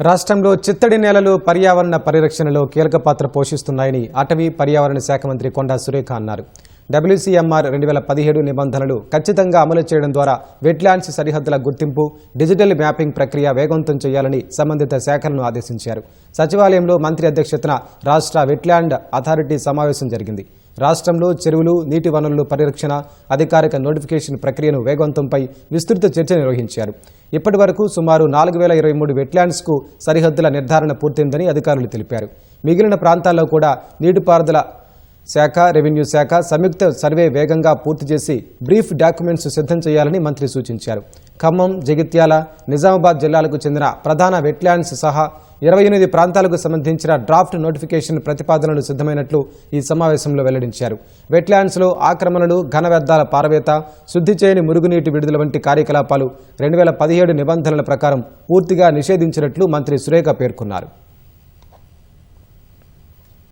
రాష్ట్రంలో చిత్తడి నేలలు పర్యావరణ పరిరక్షణలో కీలక పాత్ర పోషిస్తున్నాయని అటవీ పర్యావరణ శాఖ మంత్రి కొండా సురేఖ అన్నారు. WCMR 2017 నిబంధనలు ఖచ్చితంగా అమలు చేయడం ద్వారా వెట్లాండ్స్ సరిహద్దుల గుర్తింపు, డిజిటల్ మ్యాపింగ్ ప్రక్రియ వేగవంతం చేయాలని సంబంధిత శాఖలను ఆదేశించారు. సచివాలయంలో మంత్రి అధ్యక్షతన రాష్ట్ర వెట్లాండ్ అథారిటీ సమావేశం జరిగింది. రాష్ట్రంలో చెరువులు, నీటి వనరుల పరిరక్షణ, అధికారిక నోటిఫికేషన్ ప్రక్రియను వేగవంతంపై విస్తృత చర్చ నిర్వహించారు. ఇప్పటి వరకు సుమారు 4023 వెట్లాండ్స్కు సరిహద్దుల నిర్ధారణ పూర్తయిందని అధికారులు తెలిపారు. మిగిలిన ప్రాంతాల్లో కూడా నీటిపారుదల శాఖ, రెవెన్యూ శాఖ సంయుక్త సర్వే వేగంగా పూర్తి చేసి బ్రీఫ్ డాక్యుమెంట్స్ సిద్ధం చేయాలని మంత్రి సూచించారు. ఖమ్మం, జగిత్యాల, నిజామాబాద్ జిల్లాలకు చెందిన ప్రధాన వెట్లాండ్స్ సహా 28 ప్రాంతాలకు సంబంధించిన డ్రాఫ్ట్ నోటిఫికేషన్ ప్రతిపాదనలు సిద్ధమైనట్లు ఈ సమావేశంలో వెల్లడించారు. వెట్లాండ్స్లో ఆక్రమణలు, ఘన వ్యర్థాల పారవేత, శుద్ధి చేయని మురుగునీటి విడుదల వంటి కార్యకలాపాలు 2017 నిబంధనల ప్రకారం పూర్తిగా నిషేధించినట్లు మంత్రి సురేఖ పేర్కొన్నారు.